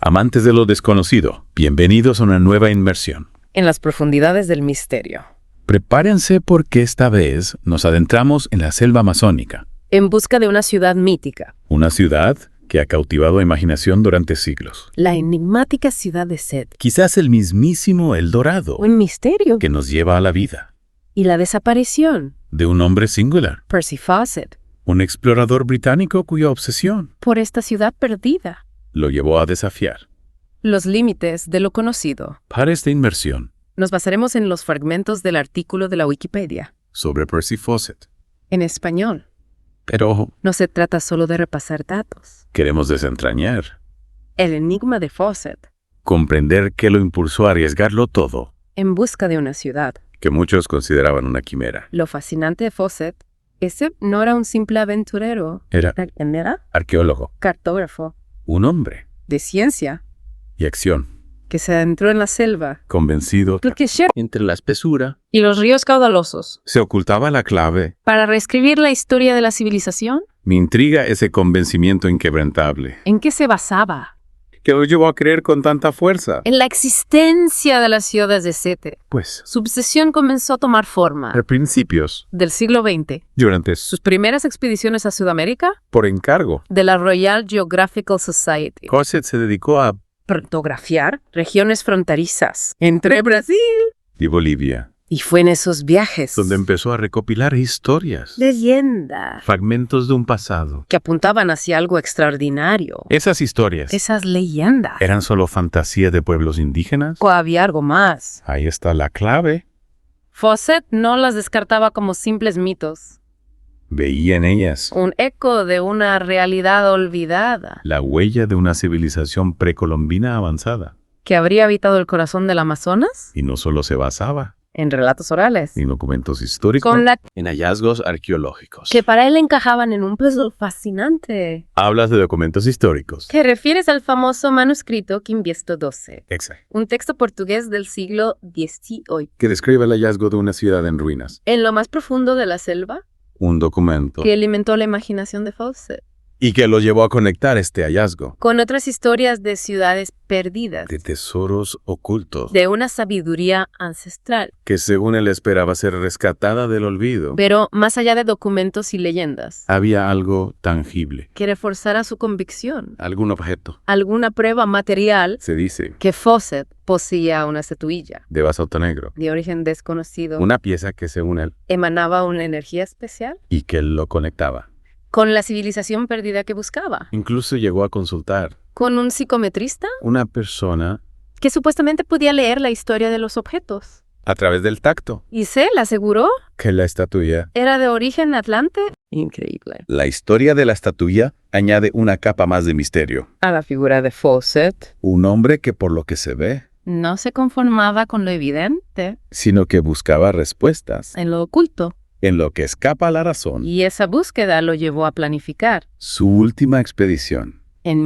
Amantes de lo desconocido, bienvenidos a una nueva inmersión. En las profundidades del misterio. Prepárense porque esta vez nos adentramos en la selva amazónica. En busca de una ciudad mítica. Una ciudad que ha cautivado imaginación durante siglos. La enigmática ciudad de Set. Quizás el mismísimo El Dorado, Un misterio. que nos lleva a la vida. Y la desaparición. De un hombre singular. Percy Fawcett. Un explorador británico cuya obsesión Por esta ciudad perdida. lo llevó a desafiar. Los límites de lo conocido. Para esta inmersión Nos basaremos en los fragmentos del artículo de la Wikipedia. sobre Percy Fawcett. En español. Pero No se trata solo de repasar datos. queremos desentrañar, El enigma de Fawcett. comprender qué lo impulsó a arriesgarlo todo, En busca de una ciudad. que muchos consideraban una quimera. Lo fascinante de Fawcett. Ese no era un simple aventurero. Era ¿Quién era? arqueólogo, Cartógrafo. un hombre De ciencia. y acción, Que se adentró en la selva. convencido Porque entre la espesura y los ríos caudalosos. se ocultaba la clave. Para reescribir la historia de la civilización, Me intriga ese convencimiento inquebrantable, ¿en qué se basaba? que lo llevó a creer con tanta fuerza. En la existencia de las ciudades de Sete. Pues, Su obsesión comenzó a tomar forma. a principios, Del siglo XX. durante Sus primeras expediciones a Sudamérica, por encargo, de la Royal Geographical Society. Fawcett se dedicó a Cartografiar regiones fronterizas entre Brasil. y Bolivia, Y fue en esos viajes. donde empezó a recopilar historias, Leyendas. fragmentos de un pasado. Que apuntaban hacia algo extraordinario. Esas historias Esas leyendas. eran solo fantasía de pueblos indígenas. ¿O había algo más? Ahí está la clave. Fawcett no las descartaba como simples mitos. Veía en ellas Un eco de una realidad olvidada la huella de una civilización precolombina avanzada. que habría habitado el corazón del Amazonas Y no solo se basaba en relatos orales, en documentos históricos, con la en hallazgos arqueológicos. que para él encajaban en un puzzle fascinante. Hablas de documentos históricos. Te refieres al famoso manuscrito Quimbisto XII, Exacto. un texto portugués del siglo XVIII. Que describe el hallazgo de una ciudad en ruinas. En lo más profundo de la selva, Un documento. que alimentó la imaginación de Fawcett, Y que lo llevó a conectar este hallazgo. con otras historias de ciudades perdidas, De tesoros ocultos. de una sabiduría ancestral. Que según él esperaba ser rescatada del olvido. Pero más allá de documentos y leyendas, Había algo tangible. que reforzara su convicción, Algún objeto. alguna prueba material Se dice. que Fawcett poseía una estatuilla De basalto negro. de origen desconocido, Una pieza que según él. emanaba una energía especial Y que lo conectaba. con la civilización perdida que buscaba, Incluso llegó a consultar con un psicometrista una persona que supuestamente podía leer la historia de los objetos. a través del tacto. Y se le aseguró Que la estatuilla. era de origen atlante. Increíble. La historia de la estatuilla añade una capa más de misterio. A la figura de Fawcett Un hombre que por lo que se ve, no se conformaba con lo evidente sino que buscaba respuestas en lo oculto. en lo que escapa a la razón. Y esa búsqueda lo llevó a planificar, Su última expedición. en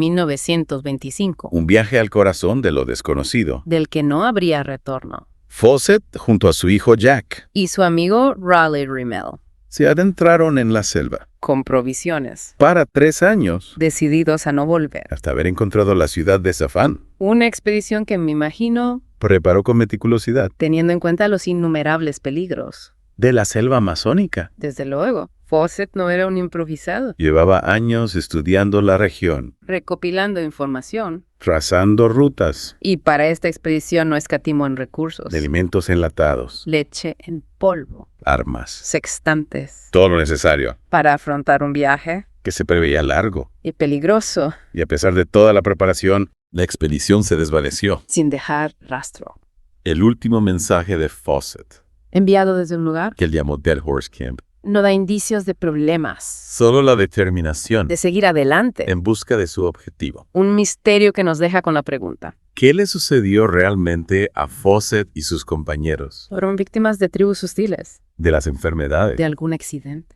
1925, Un viaje al corazón de lo desconocido. del que no habría retorno. Fawcett, junto a su hijo Jack, Y su amigo Raleigh Rimmel, se adentraron en la selva con provisiones, para 3 años, decididos a no volver. hasta haber encontrado la ciudad de Safán. Una expedición que me imagino, Preparó con meticulosidad teniendo en cuenta los innumerables peligros. de la selva amazónica. Desde luego, Fawcett no era un improvisado, Llevaba años estudiando la región, recopilando información. trazando rutas Y para esta expedición no escatimó en recursos. de alimentos enlatados, Leche en polvo, armas, sextantes, todo lo necesario, para afrontar un viaje que se preveía largo. y peligroso, Y a pesar de toda la preparación, la expedición se desvaneció. sin dejar rastro. El último mensaje de Fawcett, Enviado desde un lugar, que él llamó Dead Horse Camp, no da indicios de problemas, solo la determinación de seguir adelante. en busca de su objetivo. Un misterio que nos deja con la pregunta. ¿Qué le sucedió realmente a Fawcett y sus compañeros? ¿Fueron víctimas de tribus hostiles? De las enfermedades. ¿De algún accidente?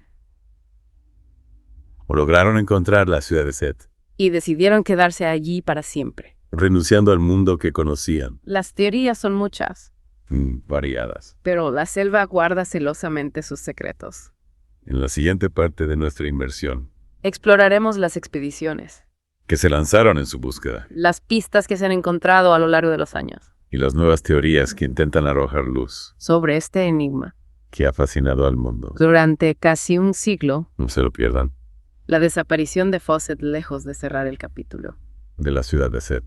¿O lograron encontrar la ciudad de Set, Y decidieron quedarse allí para siempre. renunciando al mundo que conocían? Las teorías son muchas, Variadas. pero la selva guarda celosamente sus secretos. En la siguiente parte de nuestra inmersión, Exploraremos las expediciones, que se lanzaron en su búsqueda, las pistas que se han encontrado a lo largo de los años y las nuevas teorías que intentan arrojar luz, sobre este enigma. que ha fascinado al mundo. Durante casi un siglo, No se lo pierdan, la desaparición de Fawcett, lejos de cerrar el capítulo, de la ciudad de Set.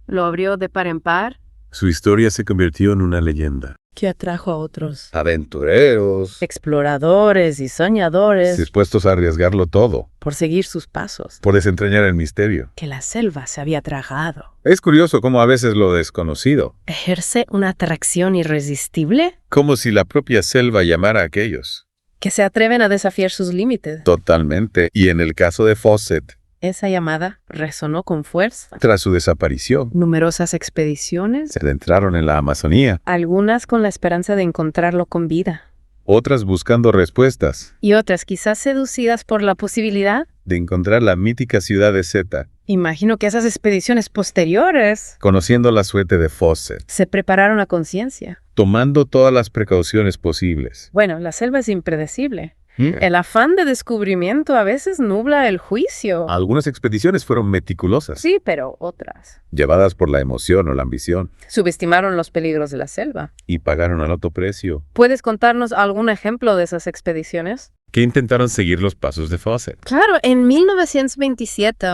lo abrió de par en par. Su historia se convirtió en una leyenda, que atrajo a otros Aventureros, exploradores y soñadores dispuestos a arriesgarlo todo por seguir sus pasos, por desentrañar el misterio. que la selva se había tragado. Es curioso cómo a veces lo desconocido, Ejerce una atracción irresistible como si la propia selva llamara a aquellos. Que se atreven a desafiar sus límites. Totalmente. Y en el caso de Fawcett, Esa llamada resonó con fuerza. tras su desaparición, Numerosas expediciones, se adentraron en la Amazonía, algunas con la esperanza de encontrarlo con vida, otras buscando respuestas, y otras quizás seducidas por la posibilidad. de encontrar la mítica ciudad de Zeta, Imagino que esas expediciones posteriores conociendo la suerte de Fawcett, se prepararon a conciencia. tomando todas las precauciones posibles. Bueno, la selva es impredecible. El afán de descubrimiento a veces nubla el juicio. Algunas expediciones fueron meticulosas, Sí, pero otras llevadas por la emoción o la ambición, subestimaron los peligros de la selva. y pagaron al alto precio. ¿Puedes contarnos algún ejemplo de esas expediciones? que intentaron seguir los pasos de Fawcett. Claro, en 1927,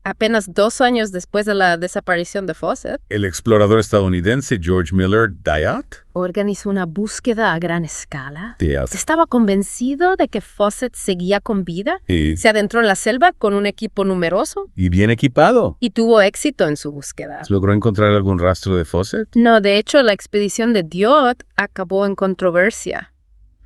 apenas 2 años después de la desaparición de Fawcett, El explorador estadounidense George Miller Dyott organizó una búsqueda a gran escala. Díaz, Estaba convencido de que Fawcett seguía con vida. y Se adentró en la selva con un equipo numeroso bien equipado. y tuvo éxito en su búsqueda. ¿Logró encontrar algún rastro de Fawcett? No, de hecho, la expedición de Dyott acabó en controversia.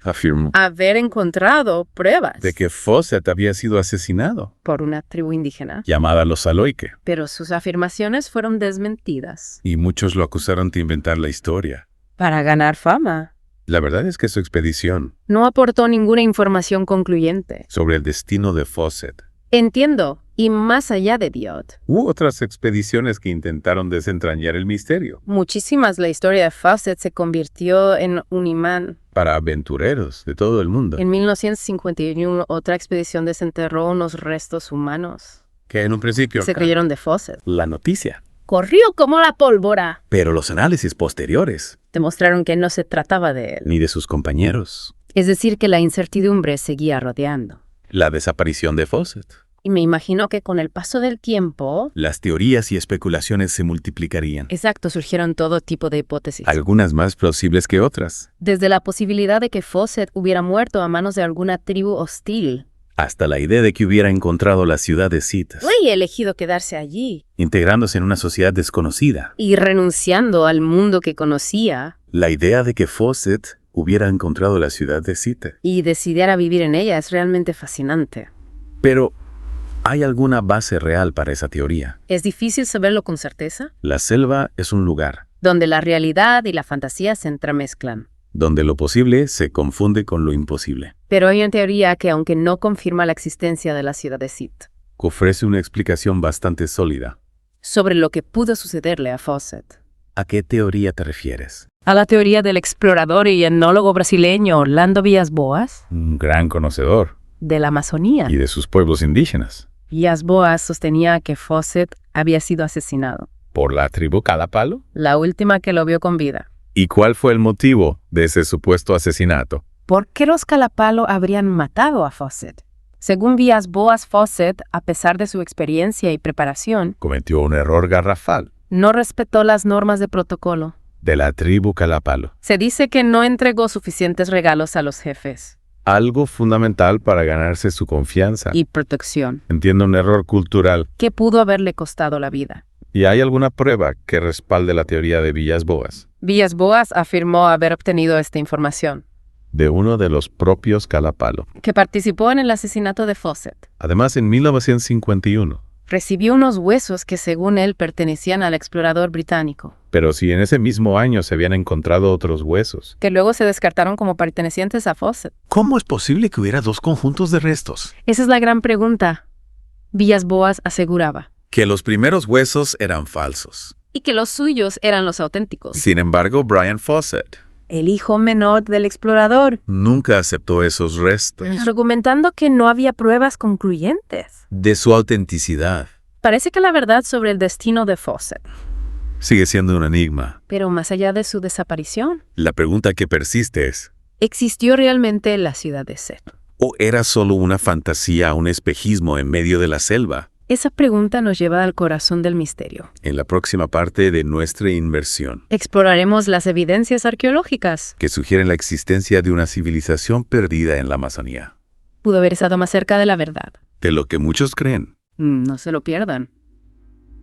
Afirmó Haber encontrado pruebas de que Fawcett había sido asesinado, por una tribu indígena, llamada los Aloike, pero sus afirmaciones fueron desmentidas. y muchos lo acusaron de inventar la historia. Para ganar fama, La verdad es que su expedición no aportó ninguna información concluyente. sobre el destino de Fawcett. Entiendo, y más allá de Dyott, Hubo otras expediciones que intentaron desentrañar el misterio muchísimas la historia de Fawcett se convirtió en un imán. para aventureros de todo el mundo, En 1951, otra expedición desenterró unos restos humanos. que en un principio Se creyeron de Fawcett. la noticia, Corrió como la pólvora. pero los análisis posteriores, Demostraron que no se trataba de él. ni de sus compañeros. Es decir, que la incertidumbre seguía rodeando. La desaparición de Fawcett. Y me imagino que con el paso del tiempo, Las teorías y especulaciones se multiplicarían, exacto, surgieron todo tipo de hipótesis. algunas más plausibles que otras, Desde la posibilidad de que Fawcett hubiera muerto a manos de alguna tribu hostil, hasta la idea de que hubiera encontrado la ciudad de Citas, y elegido quedarse allí, integrándose en una sociedad desconocida. y renunciando al mundo que conocía, La idea de que Fawcett hubiera encontrado la ciudad de Citas. y decidiera vivir en ella es realmente fascinante. Pero, ¿hay alguna base real para esa teoría? Es difícil saberlo con certeza, La selva es un lugar donde la realidad y la fantasía se entremezclan. donde lo posible se confunde con lo imposible, Pero hay una teoría que, aunque no confirma la existencia de la ciudad de Sid, que ofrece una explicación bastante sólida. sobre lo que pudo sucederle a Fawcett. ¿A qué teoría te refieres? A la teoría del explorador y etnólogo brasileño Orlando Villas-Boas Un gran conocedor. de la Amazonía. Y de sus pueblos indígenas. Villas-Boas sostenía que Fawcett había sido asesinado, ¿Por la tribu Calapalo? la última que lo vio con vida. ¿Y cuál fue el motivo de ese supuesto asesinato? ¿Por qué los Calapalo habrían matado a Fawcett? Según Villas-Boas, Fawcett, a pesar de su experiencia y preparación, Cometió un error garrafal no respetó las normas de protocolo. de la tribu Calapalo. Se dice que no entregó suficientes regalos a los jefes Algo fundamental para ganarse su confianza. y protección, Entiendo, un error cultural. que pudo haberle costado la vida. ¿Y hay alguna prueba que respalde la teoría de Villas-Boas? Villas-Boas afirmó haber obtenido esta información, De uno de los propios Calapalo. que participó en el asesinato de Fawcett. Además, en 1951. Recibió unos huesos que, según él, pertenecían al explorador británico, Pero si en ese mismo año se habían encontrado otros huesos. que luego se descartaron como pertenecientes a Fawcett. ¿Cómo es posible que hubiera dos conjuntos de restos? Esa es la gran pregunta. Villas-Boas aseguraba. Que los primeros huesos eran falsos. Y que los suyos eran los auténticos. Sin embargo, Brian Fawcett el hijo menor del explorador, Nunca aceptó esos restos argumentando que no había pruebas concluyentes. de su autenticidad. Parece que la verdad sobre el destino de Fawcett, Sigue siendo un enigma. pero más allá de su desaparición, La pregunta que persiste es, ¿existió realmente la ciudad de Set? ¿o era solo una fantasía, un espejismo en medio de la selva? Esa pregunta nos lleva al corazón del misterio. En la próxima parte de nuestra inmersión, Exploraremos las evidencias arqueológicas. que sugieren la existencia de una civilización perdida en la Amazonía, Pudo haber estado más cerca de la verdad. de lo que muchos creen. No se lo pierdan.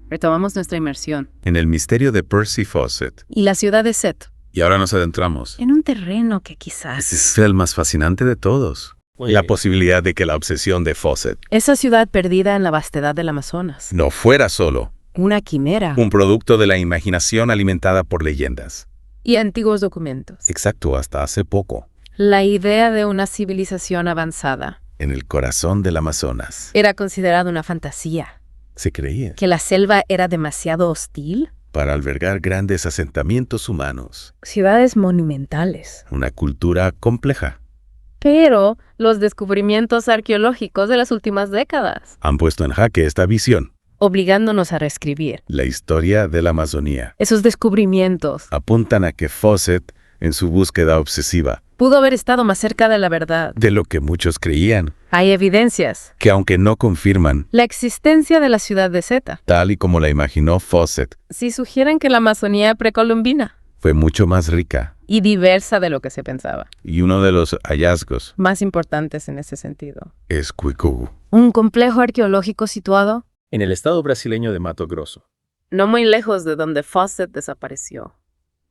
Retomamos nuestra inmersión. En el misterio de Percy Fawcett. Y la ciudad de Set, Y ahora nos adentramos. en un terreno que quizás... Ese es el más fascinante de todos. La posibilidad de que la obsesión de Fawcett Esa ciudad perdida en la vastedad del Amazonas. no fuera solo Una quimera. un producto de la imaginación alimentada por leyendas. Y antiguos documentos. Exacto, hasta hace poco. La idea de una civilización avanzada En el corazón del Amazonas. era considerada una fantasía. Se creía. Que la selva era demasiado hostil. Para albergar grandes asentamientos humanos. Ciudades monumentales. Una cultura compleja. Pero los descubrimientos arqueológicos de las últimas décadas, Han puesto en jaque esta visión. obligándonos a reescribir. La historia de la Amazonía. Esos descubrimientos Apuntan a que Fawcett, en su búsqueda obsesiva, pudo haber estado más cerca de la verdad. de lo que muchos creían, Hay evidencias. que aunque no confirman, La existencia de la ciudad de Zeta tal y como la imaginó Fawcett, sí sugieren que la Amazonía precolombina fue mucho más rica. y diversa de lo que se pensaba. Y uno de los hallazgos Más importantes en ese sentido. es Cuicugu. Un complejo arqueológico situado en el estado brasileño de Mato Grosso. no muy lejos de donde Fawcett desapareció.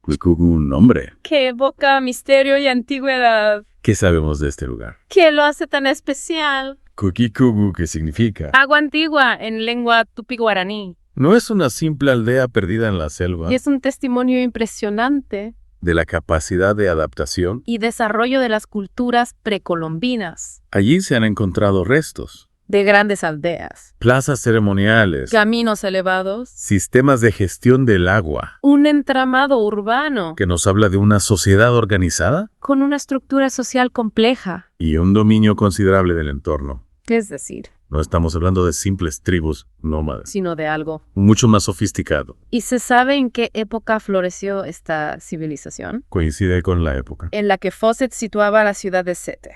Cuicugu, un nombre. Que evoca misterio y antigüedad. ¿Qué sabemos de este lugar? ¿Qué lo hace tan especial? Cuquicugu, ¿qué significa? Agua antigua en lengua tupi-guaraní. No es una simple aldea perdida en la selva. Y es un testimonio impresionante De la capacidad de adaptación. y desarrollo de las culturas precolombinas, Allí se han encontrado restos, de grandes aldeas, plazas ceremoniales, caminos elevados, sistemas de gestión del agua, un entramado urbano que nos habla de una sociedad organizada con una estructura social compleja. y un dominio considerable del entorno. Es decir, No estamos hablando de simples tribus nómadas, sino de algo. mucho más sofisticado. ¿Y se sabe en qué época floreció esta civilización? Coincide con la época. En la que Fawcett situaba la ciudad de Sete.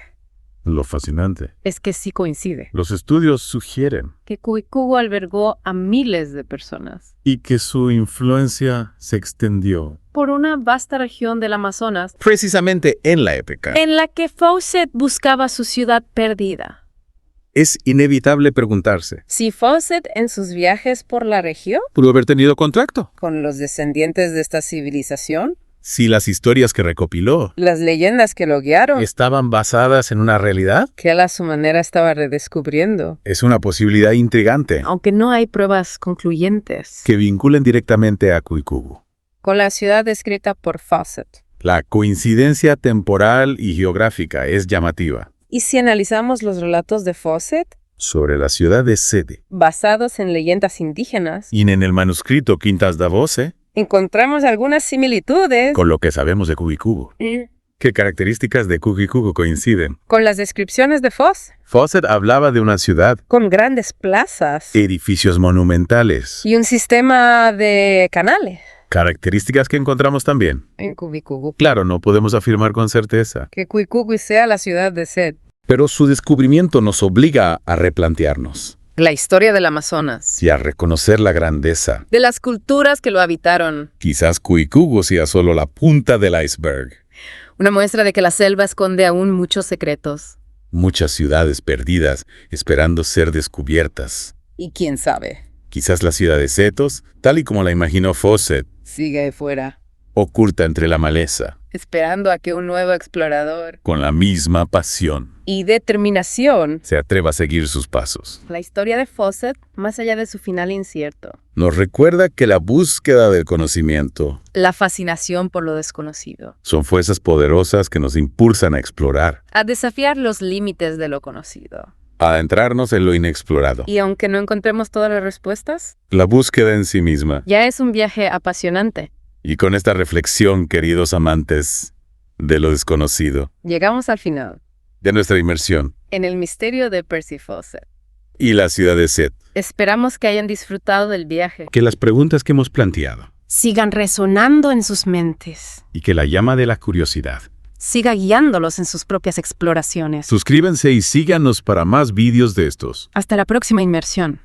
Lo fascinante. Es que sí coincide. Los estudios sugieren Que Cuicugo albergó a miles de personas y que su influencia se extendió por una vasta región del Amazonas precisamente en la época. en la que Fawcett buscaba su ciudad perdida. Es inevitable preguntarse, Si Fawcett en sus viajes por la región, ¿pudo haber tenido contacto? con los descendientes de esta civilización, Si las historias que recopiló las leyendas que lo guiaron, estaban basadas en una realidad, que él a su manera estaba redescubriendo, es una posibilidad intrigante aunque no hay pruebas concluyentes, que vinculen directamente a Cuicugu. con la ciudad descrita por Fawcett. La coincidencia temporal y geográfica es llamativa. Y si analizamos los relatos de Fawcett, Sobre la ciudad de Sede basados en leyendas indígenas, y en el manuscrito Quintas da Voce, encontramos algunas similitudes con lo que sabemos de Cuicugu. ¿Qué características de Cuicugu coinciden? con las descripciones de Fawcett, Fawcett hablaba de una ciudad, con grandes plazas edificios monumentales, y un sistema de canales características que encontramos también. en Cuicugu. Claro, no podemos afirmar con certeza, Que Cuicugu sea la ciudad de Set. pero su descubrimiento nos obliga a replantearnos La historia del Amazonas. y a reconocer la grandeza. De las culturas que lo habitaron. Quizás Cuicugu sea solo la punta del iceberg. Una muestra de que la selva esconde aún muchos secretos. Muchas ciudades perdidas esperando ser descubiertas. Y quién sabe, Quizás la ciudad de Setos, tal y como la imaginó Fawcett, sigue fuera, oculta entre la maleza, esperando a que un nuevo explorador con la misma pasión, y determinación. se atreva a seguir sus pasos. La historia de Fawcett, más allá de su final incierto. Nos recuerda que la búsqueda del conocimiento La fascinación por lo desconocido. son fuerzas poderosas que nos impulsan a explorar, A desafiar los límites de lo conocido. a adentrarnos en lo inexplorado. Y aunque no encontremos todas las respuestas, La búsqueda en sí misma. ya es un viaje apasionante. Y con esta reflexión, queridos amantes de lo desconocido, Llegamos al final, de nuestra inmersión en el misterio de Percy Fawcett. y la ciudad de Seth. Esperamos que hayan disfrutado del viaje. Que las preguntas que hemos planteado Sigan resonando en sus mentes. y que la llama de la curiosidad. Siga guiándolos en sus propias exploraciones. Suscríbanse y síganos para más vídeos de estos. Hasta la próxima inmersión.